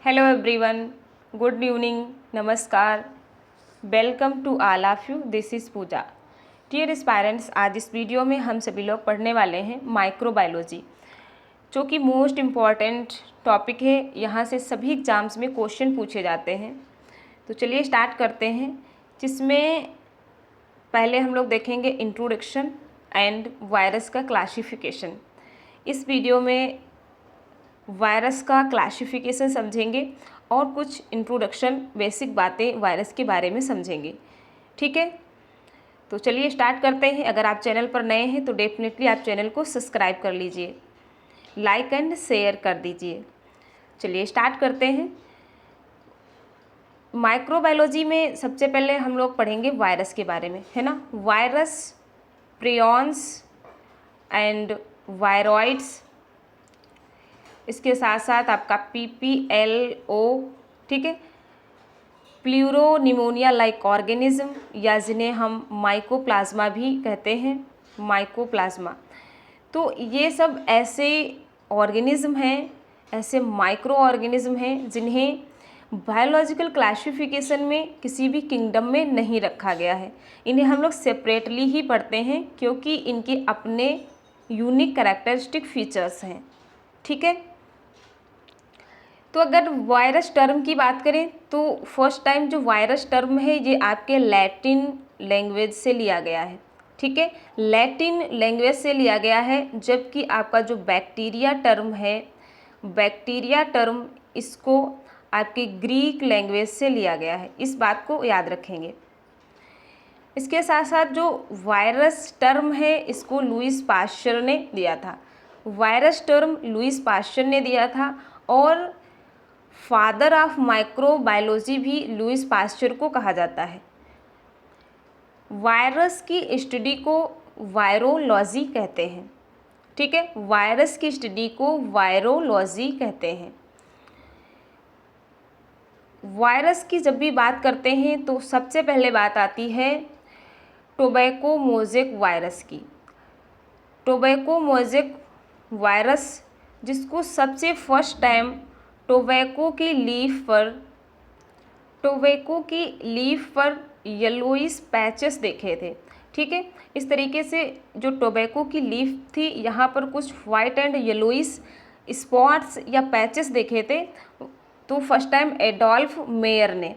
Hello everyone, good evening, नमस्कार, welcome to all of you. This is Pooja. Dear aspirants, आज इस video में हम सभी लोग पढ़ने वाले हैं माइक्रोबायोलॉजी, जो कि मोस्ट इम्पॉर्टेंट टॉपिक है। यहाँ से सभी एग्जाम्स में क्वेश्चन पूछे जाते हैं। तो चलिए स्टार्ट करते हैं, जिसमें पहले हम लोग देखेंगे इंट्रोडक्शन एंड वायरस का क्लासिफिकेशन। इस वीडियो में वायरस का क्लासिफिकेशन समझेंगे और कुछ इंट्रोडक्शन बेसिक बातें वायरस के बारे में समझेंगे। ठीक है, तो चलिए स्टार्ट करते हैं। अगर आप चैनल पर नए हैं तो डेफिनेटली आप चैनल को सब्सक्राइब कर लीजिए, लाइक एंड शेयर कर दीजिए। चलिए स्टार्ट करते हैं। माइक्रोबायोलॉजी में सबसे पहले हम लोग पढ़ेंगे वायरस के बारे में, है ना। वायरस, प्रियॉन्स एंड वायरॉइड्स, इसके साथ साथ आपका PPLO, ठीक है, प्लूरोनिमोनिया लाइक ऑर्गेनिज्म, या जिन्हें हम माइकोप्लाज्मा भी कहते हैं, माइकोप्लाज्मा। तो ये सब ऐसे ऑर्गेनिज्म हैं, ऐसे माइक्रो ऑर्गेनिज्म हैं जिन्हें बायोलॉजिकल क्लासिफिकेशन में किसी भी किंगडम में नहीं रखा गया है। इन्हें हम लोग सेपरेटली ही पढ़ते हैं क्योंकि इनके अपने यूनिक कैरेक्टरिस्टिक फीचर्स हैं। ठीक है, तो अगर वायरस टर्म की बात करें तो फर्स्ट टाइम जो वायरस टर्म है ये आपके लैटिन लैंग्वेज से लिया गया है। ठीक है, लैटिन लैंग्वेज से लिया गया है, जबकि आपका जो बैक्टीरिया टर्म है, बैक्टीरिया टर्म इसको आपकी ग्रीक लैंग्वेज से लिया गया है। इस बात को याद रखेंगे। इसके साथ साथ जो वायरस टर्म है इसको लुईस पाश्चर ने दिया था। वायरस टर्म लुईस पाश्चर ने दिया था और फादर ऑफ माइक्रोबायोलॉजी भी लुईस पाश्चर को कहा जाता है। वायरस की स्टडी को वायरोलॉजी कहते हैं। ठीक है, वायरस की स्टडी को वायरोलॉजी कहते हैं। वायरस की जब भी बात करते हैं तो सबसे पहले बात आती है टोबैको मोज़ेक वायरस की। टोबैको मोज़ेक वायरस, जिसको सबसे फर्स्ट टाइम टोबैको की लीफ पर येलोइश पैचेस देखे थे। ठीक है, इस तरीके से जो टोबैको की लीफ थी यहाँ पर कुछ वाइट एंड येलोइश स्पॉट्स या पैचेस देखे थे, तो फर्स्ट टाइम एडोल्फ मेयर ने।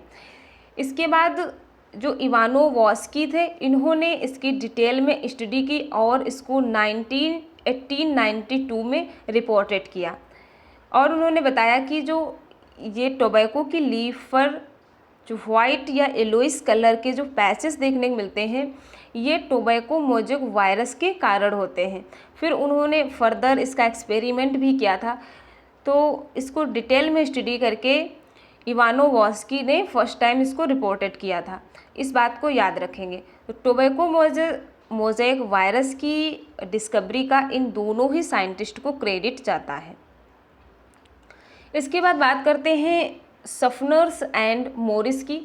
इसके बाद जो इवानोवस्की थे, इन्होंने इसकी डिटेल में स्टडी की और इसको 1892 में रिपोर्टेड किया। और उन्होंने बताया कि जो ये टोबैको की लीफ पर जो वाइट या येलोइश कलर के जो पैचेस देखने को मिलते हैं, ये टोबैको मोज़ेक वायरस के कारण होते हैं। फिर उन्होंने फर्दर इसका एक्सपेरिमेंट भी किया था, तो इसको डिटेल में स्टडी करके इवानोवस्की ने फर्स्ट टाइम इसको रिपोर्टेड किया था। इस बात को याद रखेंगे। तो टोबैको मोज़ेक वायरस की डिस्कवरी का इन दोनों ही साइंटिस्ट को क्रेडिट जाता है। इसके बाद बात करते हैं सफनर्स एंड मोरिस की।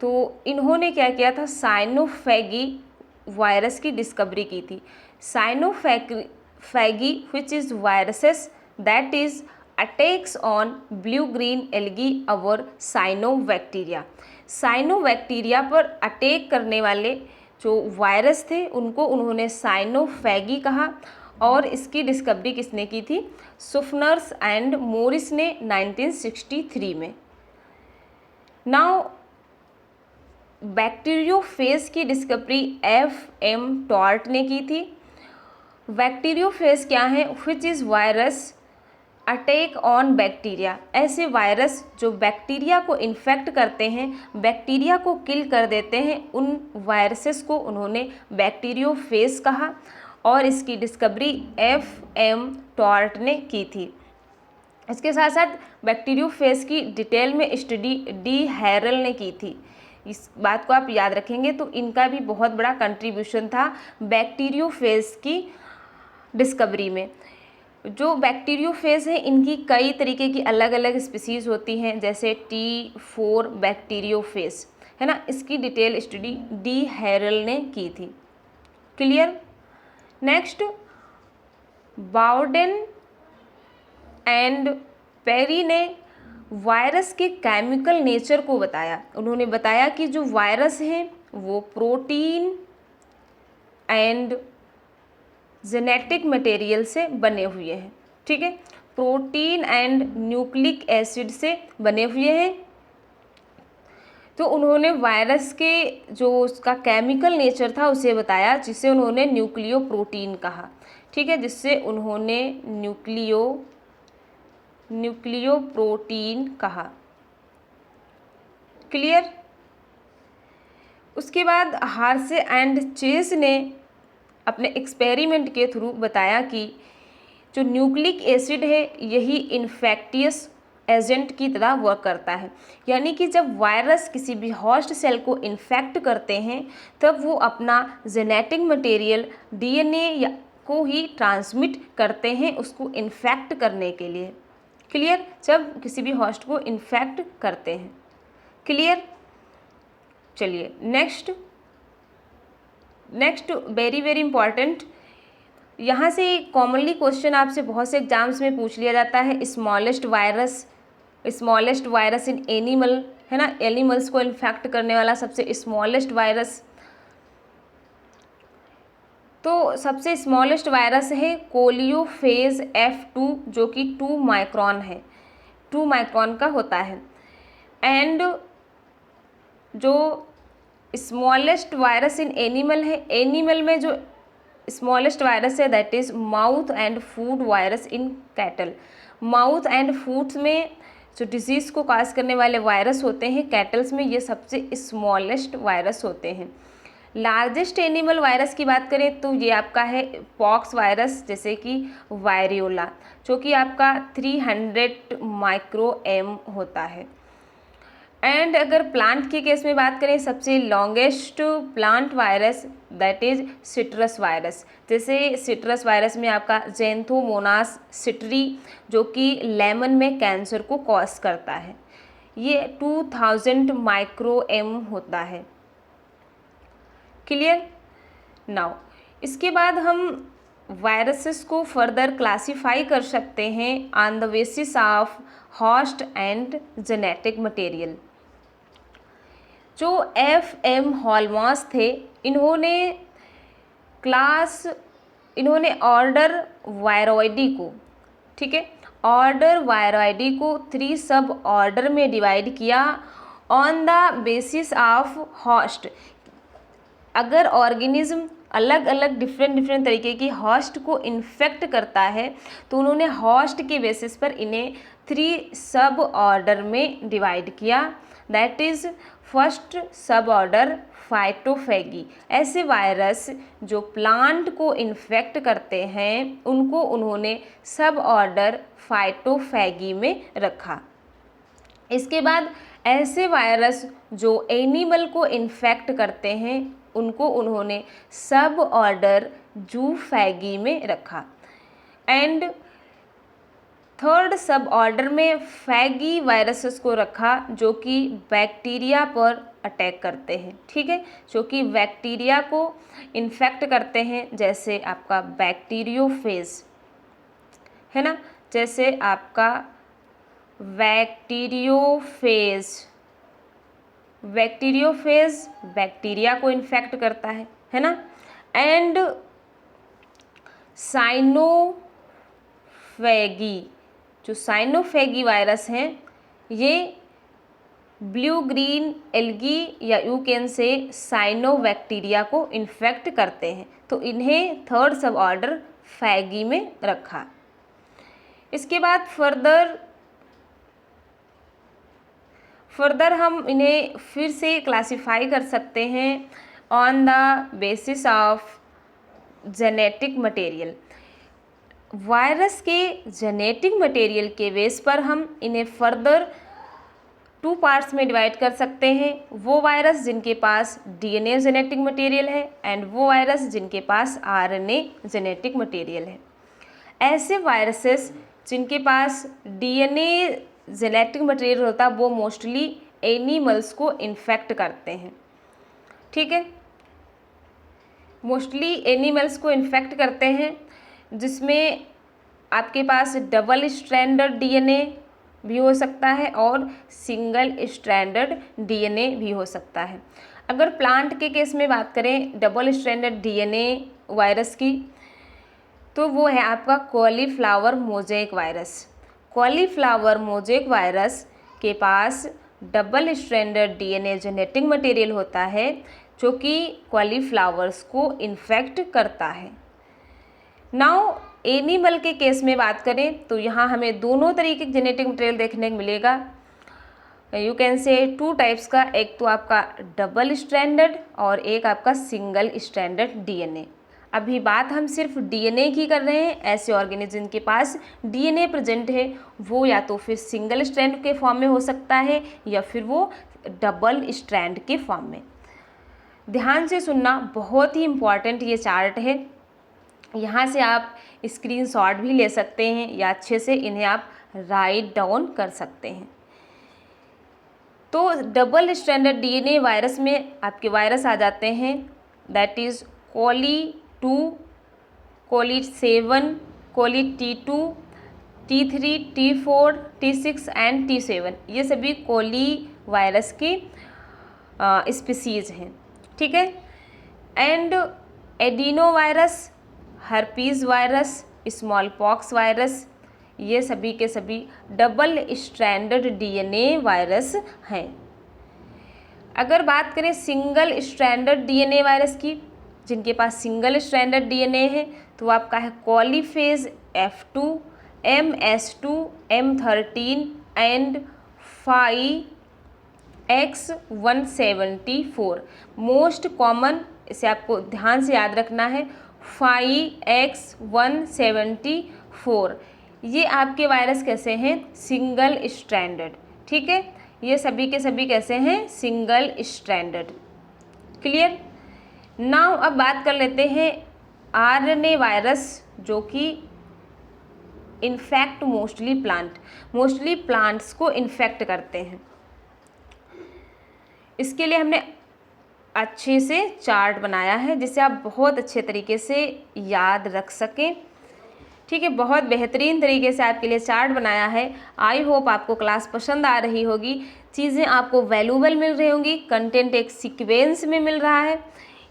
तो इन्होंने क्या किया था, साइनोफैगी वायरस की डिस्कवरी की थी। Cyanophage which is viruses that is attacks on blue green algae or cyanobacteria. Cyanobacteria पर अटैक करने वाले जो वायरस थे उनको उन्होंने साइनोफैगी कहा। और इसकी डिस्कवरी किसने की थी, सुफनर्स एंड मोरिस ने 1963 में। नाउ बैक्टीरियोफेज की डिस्कवरी FM टॉर्ट ने की थी। बैक्टीरियोफेज क्या है, which is virus attack on bacteria. ऐसे वायरस जो बैक्टीरिया को इन्फेक्ट करते हैं, बैक्टीरिया को किल कर देते हैं, उन वायरसेस को उन्होंने बैक्टीरियोफेज कहा। और इसकी डिस्कवरी FM टॉर्ट ने की थी। इसके साथ साथ बैक्टीरियोफेज की डिटेल में स्टडी डी हैरल ने की थी। इस बात को आप याद रखेंगे। तो इनका भी बहुत बड़ा कंट्रीब्यूशन था बैक्टीरियोफेज की डिस्कवरी में। जो बैक्टीरियोफेज है इनकी कई तरीके की अलग अलग स्पीसीज़ होती हैं, जैसे T4 बैक्टीरियोफेज, है ना। इसकी डिटेल स्टडी डी हैरल ने की थी। Clear. Next, Bawden and Pirie ने वायरस के केमिकल नेचर को बताया। उन्होंने बताया कि जो वायरस हैं वो प्रोटीन एंड जेनेटिक मटेरियल से बने हुए हैं, ठीक है, प्रोटीन एंड न्यूक्लिक एसिड से बने हुए हैं। तो उन्होंने वायरस के जो उसका केमिकल नेचर था उसे बताया, जिसे उन्होंने न्यूक्लियो प्रोटीन कहा, ठीक है, जिससे उन्होंने न्यूक्लियो प्रोटीन कहा। क्लियर। उसके बाद हार्से एंड चेस ने अपने एक्सपेरिमेंट के थ्रू बताया कि जो न्यूक्लिक एसिड है यही इन्फेक्टियस एजेंट की तरह वर्क करता है। यानी कि जब वायरस किसी भी होस्ट सेल को इन्फेक्ट करते हैं तब वो अपना जेनेटिक मटेरियल डीएनए को ही ट्रांसमिट करते हैं उसको इन्फेक्ट करने के लिए। क्लियर। जब किसी भी होस्ट को इन्फेक्ट करते हैं। क्लियर। चलिए नेक्स्ट वेरी वेरी इंपॉर्टेंट, यहाँ से कॉमनली क्वेश्चन आपसे बहुत से एग्जाम्स में पूछ लिया जाता है, स्मॉलेस्ट वायरस इन एनिमल, है ना, एनिमल्स को इन्फेक्ट करने वाला सबसे स्मॉलेस्ट वायरस। तो सबसे स्मॉलेस्ट वायरस है कोलियोफेज F2 जो कि 2 माइक्रोन है, 2 माइक्रोन का होता है। एंड जो स्मॉलेस्ट वायरस इन एनिमल है, एनिमल में जो स्मॉलेस्ट वायरस है that is mouth and food virus in cattle. Mouth and foods में जो डिजीज़ को काज करने वाले वायरस होते हैं कैटल्स में, ये सबसे स्मॉलेस्ट वायरस होते हैं। लार्जेस्ट एनिमल वायरस की बात करें तो ये आपका है पॉक्स वायरस, जैसे कि वायरियोला, जो कि आपका 300 माइक्रो एम होता है। एंड अगर प्लांट के केस में बात करें, सबसे longest plant virus that is citrus virus. जैसे सिट्रस वायरस में आपका ज़ैंथोमोनास सिट्री जो कि लेमन में कैंसर को कॉज करता है, ये 2000 माइक्रो एम होता है। क्लियर। नाउ इसके बाद हम वायरसेस को फर्दर क्लासीफाई कर सकते हैं on the basis of host and genetic material. जो FM हॉलमार्स थे, इन्होंने ऑर्डर वायरॉइडी को, ठीक है, ऑर्डर वायरॉइडी को 3 सब ऑर्डर में डिवाइड किया on the basis of host. अगर ऑर्गेनिज्म अलग अलग डिफरेंट तरीके की होस्ट को इन्फेक्ट करता है तो उन्होंने होस्ट के बेसिस पर इन्हें 3 सब ऑर्डर में डिवाइड किया। दैट इज़ फर्स्ट सब ऑर्डर फाइटोफेगी। ऐसे वायरस जो प्लांट को इन्फेक्ट करते हैं उनको उन्होंने सब ऑर्डर फाइटोफेगी में रखा। इसके बाद ऐसे वायरस जो एनिमल को इन्फेक्ट करते हैं उनको उन्होंने सब ऑर्डर जूफेगी में रखा। एंड थर्ड सब ऑर्डर में फैगी वायरसेस को रखा जो कि बैक्टीरिया पर अटैक करते हैं, ठीक है, जो कि बैक्टीरिया को इन्फेक्ट करते हैं, जैसे आपका बैक्टीरियोफेज है ना, जैसे आपका बैक्टीरियोफेज बैक्टीरिया को इन्फेक्ट करता है ना। एंड साइनोफेगी, जो साइनोफेगी वायरस हैं ये ब्लू ग्रीन एल्गी या यू कैन से साइनोबैक्टीरिया को इन्फेक्ट करते हैं, तो इन्हें थर्ड सब ऑर्डर फैगी में रखा। इसके बाद फर्दर हम इन्हें फिर से क्लासिफाई कर सकते हैं on the basis of genetic material. Virus के जेनेटिक मटेरियल के बेस पर हम इन्हें फर्दर 2 पार्ट्स में डिवाइड कर सकते हैं। वो वायरस जिनके पास DNA जेनेटिक मटेरियल है एंड वो वायरस जिनके पास RNA जेनेटिक मटेरियल है। ऐसे वायरसेस जिनके पास DNA जेनेटिक मटेरियल होता है वो मोस्टली एनिमल्स को इन्फेक्ट करते हैं, ठीक है, मोस्टली एनिमल्स को इन्फेक्ट करते हैं, जिसमें आपके पास डबल स्ट्रैंडेड DNA भी हो सकता है और सिंगल स्ट्रैंडेड डीएनए भी हो सकता है। अगर प्लांट के केस में बात करें डबल स्ट्रैंडेड डीएनए वायरस की, तो वो है आपका cauliflower mosaic virus. Cauliflower mosaic virus के पास double stranded DNA genetic material होता है जो कि कॉलीफ्लावर्स को इन्फेक्ट करता है। नाउ एनिमल के केस में बात करें तो यहाँ हमें दोनों तरीके के जेनेटिक मटेरियल देखने को मिलेगा। You can say two types का, एक तो आपका डबल स्ट्रैंडेड और एक आपका सिंगल स्ट्रैंडेड डीएनए। अभी बात हम सिर्फ डीएनए की कर रहे हैं। ऐसे ऑर्गेनिज्म के पास डीएनए प्रेजेंट है वो या तो फिर सिंगल स्ट्रैंड के फॉर्म में हो सकता है या फिर वो डबल स्ट्रैंड के फॉर्म में। ध्यान से सुनना, बहुत ही इम्पॉर्टेंट ये चार्ट है। यहाँ से आप स्क्रीनशॉट भी ले सकते हैं या अच्छे से इन्हें आप राइट डाउन कर सकते हैं। तो डबल स्ट्रैंडेड डीएनए वायरस में आपके वायरस आ जाते हैं, that is coli, coli, coli T2, T3, T4, T6 and T7। ये सभी कोली वायरस की स्पीसीज़ हैं, ठीक है। And adeno virus, herpes virus, small pox virus, ये सभी के सभी डबल स्ट्रैंडेड डीएनए वायरस हैं। अगर बात करें सिंगल स्ट्रैंडेड डीएनए वायरस की, जिनके पास सिंगल स्ट्रैंडेड डीएनए है, तो आपका है कॉलीफेज F2, MS2, M13 and 5X174। Most common, इसे आपको ध्यान से याद रखना है, 5X174। ये आपके वायरस कैसे हैं? सिंगल स्ट्रैंडेड, ठीक है। ये सभी के सभी कैसे हैं? Single stranded. क्लियर। नाउ अब बात कर लेते हैं आरएनए वायरस, जो कि इन्फेक्ट मोस्टली प्लांट्स को इन्फेक्ट करते हैं। इसके लिए हमने अच्छे से चार्ट बनाया है जिसे आप बहुत अच्छे तरीके से याद रख सकें, ठीक है। बहुत बेहतरीन तरीके से आपके लिए चार्ट बनाया है। आई होप आपको क्लास पसंद आ रही होगी, चीज़ें आपको वैल्यूएबल मिल रही होंगी, कंटेंट एक सीक्वेंस में मिल रहा है।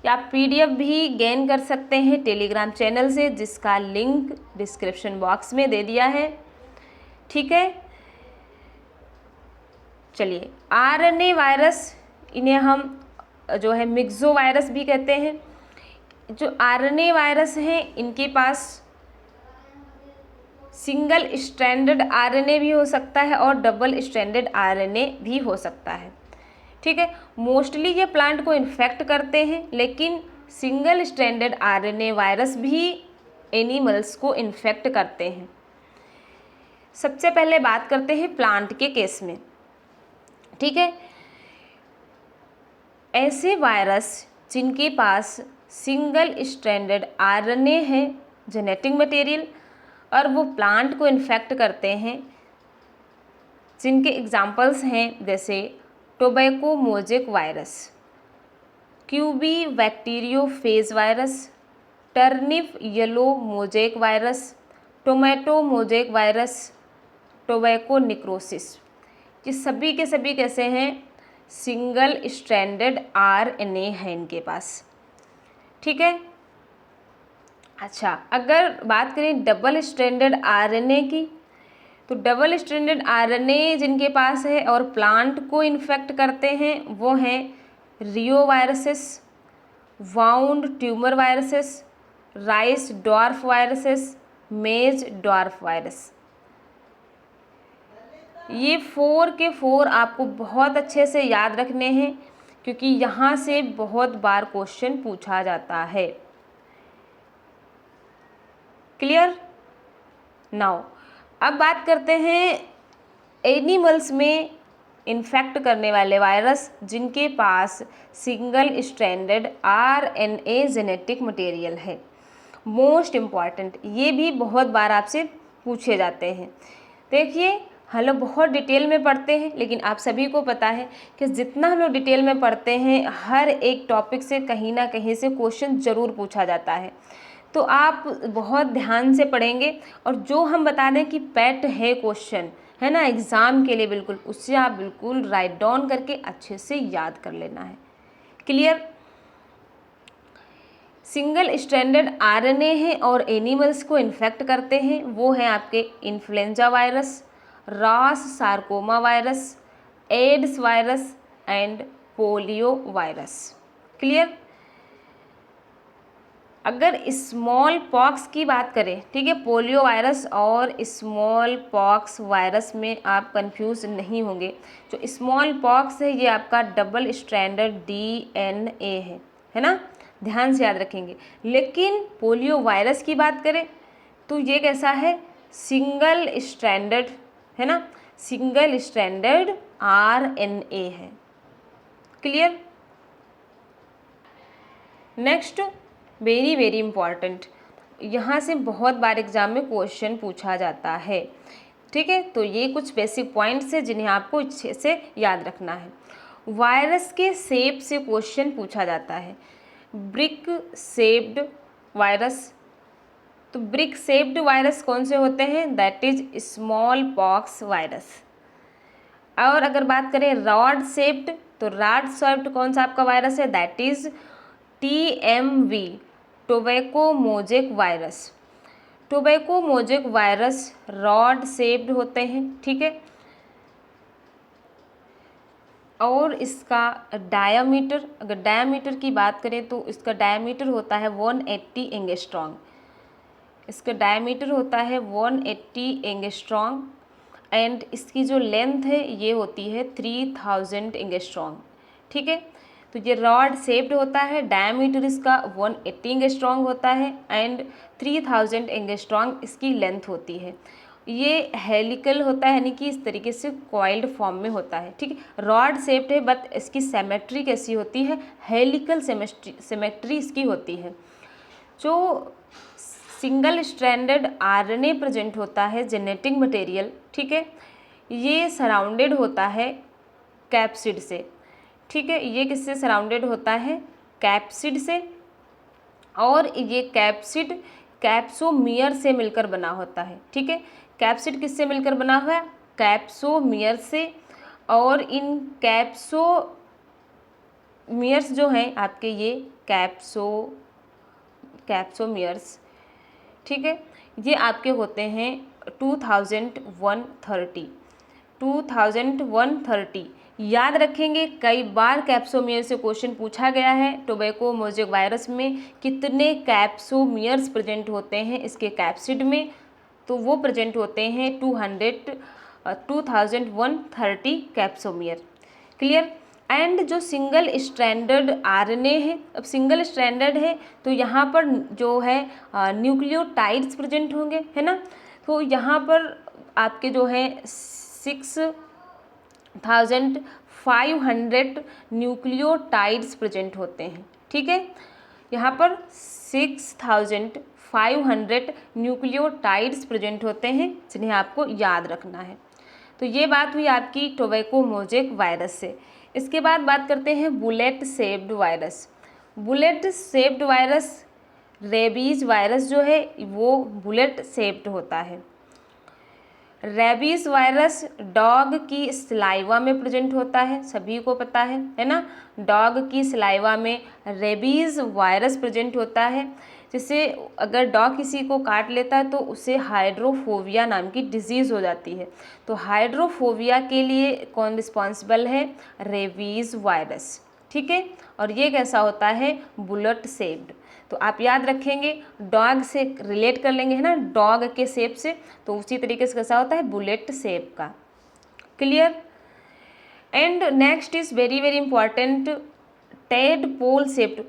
या आप PDF भी गेन कर सकते हैं टेलीग्राम चैनल से, जिसका लिंक डिस्क्रिप्शन बॉक्स में दे दिया है, ठीक है। चलिए, आरएनए वायरस, इन्हें हम जो है मिक्सो वायरस भी कहते हैं। जो आरएनए वायरस हैं इनके पास सिंगल स्ट्रैंडेड आरएनए भी हो सकता है और डबल स्ट्रैंडेड आरएनए भी हो सकता है, ठीक है। मोस्टली ये प्लांट को इन्फेक्ट करते हैं, लेकिन सिंगल स्ट्रैंडेड आरएनए वायरस भी एनिमल्स को इन्फेक्ट करते हैं। सबसे पहले बात करते हैं प्लांट के केस में, ठीक है। ऐसे वायरस जिनके पास सिंगल स्ट्रैंडेड आरएनए है जेनेटिक मटेरियल और वो प्लांट को इन्फेक्ट करते हैं, जिनके एग्जाम्पल्स हैं जैसे tobacco mosaic virus, QB bacteriophage virus, turnip yellow mosaic virus, tomato mosaic virus, tobacco necrosis. ये सभी के सभी कैसे हैं? सिंगल स्ट्रैंडेड आरएनए है इनके पास, ठीक है। अच्छा, अगर बात करें डबल स्ट्रैंडेड आरएनए की, तो डबल स्ट्रैंडेड आरएनए जिनके पास है और प्लांट को इन्फेक्ट करते हैं वो हैं reo viruses, wound tumour viruses, rice dwarf viruses, maize dwarf virus. ये 4 के 4 आपको बहुत अच्छे से याद रखने हैं, क्योंकि यहाँ से बहुत बार क्वेश्चन पूछा जाता है। क्लियर। नाउ अब बात करते हैं एनिमल्स में इन्फेक्ट करने वाले वायरस जिनके पास single stranded RNA genetic material है। मोस्ट इम्पॉर्टेंट, ये भी बहुत बार आपसे पूछे जाते हैं। देखिए, हम लोग बहुत डिटेल में पढ़ते हैं, लेकिन आप सभी को पता है कि जितना हम लोग डिटेल में पढ़ते हैं, हर एक टॉपिक से कहीं ना कहीं से क्वेश्चन ज़रूर पूछा जाता है। तो आप बहुत ध्यान से पढ़ेंगे और जो हम बता दें कि पेट है क्वेश्चन, है ना, एग्ज़ाम के लिए बिल्कुल, उससे आप बिल्कुल राइट डाउन करके अच्छे से याद कर लेना है। क्लियर। सिंगल स्ट्रैंडेड आरएनए है और एनिमल्स को इन्फेक्ट करते हैं, वो हैं आपके influenza virus, Ross sarcoma virus, AIDS virus and polio virus. Clear. अगर स्मॉल पॉक्स की बात करें, ठीक है, पोलियो वायरस और स्मॉल पॉक्स वायरस में आप कंफ्यूज नहीं होंगे। जो स्मॉल पॉक्स है ये आपका डबल स्ट्रैंडेड डीएनए है ना, ध्यान से याद रखेंगे। लेकिन पोलियो वायरस की बात करें तो ये कैसा है, सिंगल स्ट्रैंडेड, है ना, सिंगल स्ट्रैंडेड आरएनए है। Clear. Next very very important, यहाँ से बहुत बार एग्जाम में क्वेश्चन पूछा जाता है, ठीक है। तो ये कुछ बेसिक पॉइंट्स है जिन्हें आपको अच्छे से याद रखना है। वायरस के शेप से क्वेश्चन पूछा जाता है। ब्रिक शेप्ड वायरस, तो ब्रिक शेप्ड वायरस कौन से होते हैं, that is small pox virus. और अगर बात करें रॉड शेप्ड, तो रॉड शेप्ड कौन सा आपका वायरस है, that is TMV, tobacco mosaic virus. Tobacco mosaic virus rod shaped होते हैं, ठीक है। और इसका डायामीटर, अगर डायामीटर की बात करें तो इसका डायामीटर होता है 180 एंगस्ट्रॉन्ग। इसका डायामीटर होता है 180 एंगस्ट्रॉन्ग एंड इसकी जो लेंथ है ये होती है 3000 एंगस्ट्रॉन्ग, ठीक है। तो ये रॉड शेप्ड होता है, डायमीटर इसका 180 एंगस्ट्रॉन्ग होता है एंड 3000 एंगस्ट्रॉन्ग इसकी लेंथ होती है। ये हेलिकल होता है, यानी कि इस तरीके से कॉइल्ड फॉर्म में होता है, ठीक है। रॉड शेप्ड है बट इसकी सिमेट्री कैसी होती है, हेलिकल सिमेट्री इसकी होती है। जो सिंगल स्ट्रैंडेड आरएनए प्रेजेंट होता है जेनेटिक मटेरियल, ठीक है, ये सराउंडेड होता है कैप्सिड से, ठीक है। ये किससे सराउंडेड होता है, कैप्सिड से, और ये कैप्सिड कैप्सोमियर से मिलकर बना होता है, ठीक है। कैप्सिड किससे मिलकर बना हुआ है, कैप्सोमियर से। और इन कैप्सोमियर्स जो हैं आपके ये कैप्सोमियर्स, ठीक है, ये आपके होते हैं 2130। याद रखेंगे, कई बार कैप्सोमियर से क्वेश्चन पूछा गया है। टोबैको मोजेक वायरस में कितने कैप्सोमियर्स प्रेजेंट होते हैं इसके कैप्सिड में, तो वो प्रेजेंट होते हैं 2130 कैप्सोमियर। क्लियर। एंड जो सिंगल स्ट्रैंडेड आरएनए है, अब सिंगल स्ट्रैंडेड है तो यहाँ पर जो है न्यूक्लियोटाइड्स प्रेजेंट होंगे, है ना। तो यहाँ पर आपके जो है 6500 न्यूक्लियोटाइड्स प्रेजेंट होते हैं, ठीक है। यहाँ पर 6500 न्यूक्लियोटाइड्स प्रेजेंट होते हैं जिन्हें आपको याद रखना है। तो ये बात हुई आपकी टोबैको मोजेक वायरस से। इसके बाद बात करते हैं bullet shaped virus. Bullet shaped virus, rabies virus जो है वो बुलेट शेप्ड होता है। रेबीज वायरस डॉग की सलाइवा में प्रेजेंट होता है, सभी को पता है ना। डॉग की सलाइवा में रेबीज वायरस प्रेजेंट होता है, जिससे अगर डॉग किसी को काट लेता है तो उसे हाइड्रोफोबिया नाम की डिजीज़ हो जाती है। तो हाइड्रोफोबिया के लिए कौन रिस्पॉन्सिबल है, रेबीज वायरस, ठीक है। और ये कैसा होता है, बुलेट शेप्ड। तो आप याद रखेंगे, डॉग से रिलेट कर लेंगे, है ना, डॉग के शेप से, तो उसी तरीके से कैसा होता है, बुलेट शेप का। Clear. And next is very very important, tadpole shaped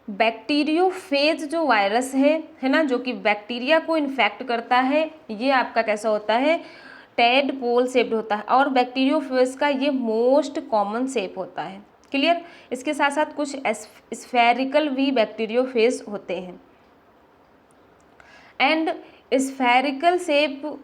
bacteriophage जो वायरस है ना, जो कि बैक्टीरिया को इन्फेक्ट करता है, ये आपका कैसा होता है, टेडपोल शेप्ड होता है। और बैक्टीरियोफेज का ये मोस्ट कॉमन शेप होता है। क्लियर। इसके साथ साथ कुछ स्फेरिकल भी बैक्टीरियोफेज होते हैं। एंड स्फेरिकल शेप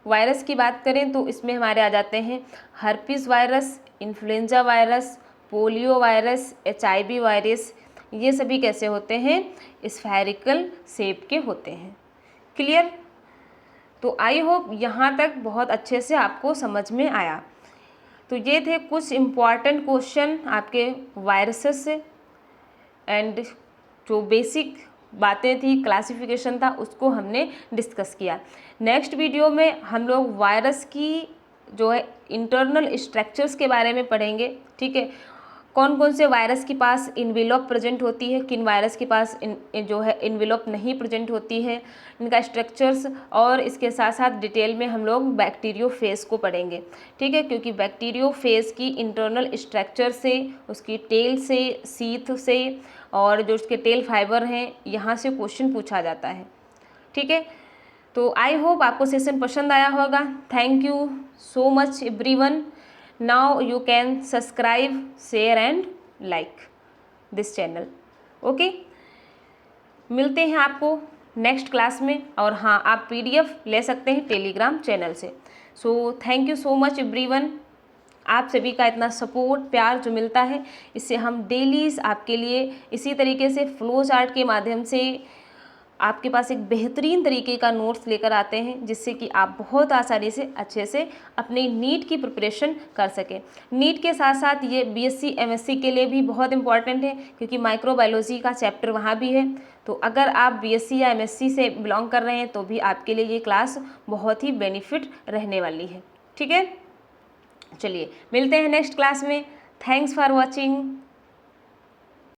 वायरस की बात करें तो इसमें हमारे आ जाते हैं herpes virus, influenza virus, polio virus, HIV virus. ये सभी कैसे होते हैं, स्फेरिकल शेप के होते हैं। क्लियर। तो आई होप यहाँ तक बहुत अच्छे से आपको समझ में आया। तो ये थे कुछ इम्पॉर्टेंट क्वेश्चन आपके वायरसेस से, एंड जो बेसिक बातें थी, क्लासिफिकेशन था, उसको हमने डिस्कस किया। नेक्स्ट वीडियो में हम लोग वायरस की जो है इंटरनल स्ट्रक्चर्स के बारे में पढ़ेंगे, ठीक है। कौन कौन से वायरस के पास इन्वेलप प्रेजेंट होती है, किन वायरस के पास जो है इन्वेलप नहीं प्रेजेंट होती है, इनका स्ट्रक्चर्स, और इसके साथ साथ डिटेल में हम लोग बैक्टीरियोफेज को पढ़ेंगे, ठीक है। क्योंकि बैक्टीरियोफेज की इंटरनल स्ट्रक्चर से, उसकी टेल से, सीथ से, और जो उसके टेल फाइबर हैं, यहाँ से क्वेश्चन पूछा जाता है, ठीक है। तो आई होप आपको सेशन पसंद आया होगा। Thank you so much everyone. Now you can subscribe, share and like this channel. Okay, मिलते हैं आपको नेक्स्ट क्लास में। और हाँ, आप पीडीएफ ले सकते हैं टेलीग्राम चैनल से। So thank you so much everyone. आप सभी का इतना सपोर्ट, प्यार जो मिलता है, इससे हम डेली आपके लिए इसी तरीके से फ्लो चार्ट के माध्यम से आपके पास एक बेहतरीन तरीके का नोट्स लेकर आते हैं, जिससे कि आप बहुत आसानी से अच्छे से अपनी नीट की प्रिपरेशन कर सकें। नीट के साथ साथ ये बीएससी एमएससी के लिए भी बहुत इंपॉर्टेंट है, क्योंकि माइक्रोबायोलॉजी का चैप्टर वहाँ भी है। तो अगर आप बीएससी या एमएससी से बिलोंग कर रहे हैं तो भी आपके लिए ये क्लास बहुत ही बेनिफिट रहने वाली है, ठीक है। चलिए मिलते हैं नेक्स्ट क्लास में। Thanks for watching.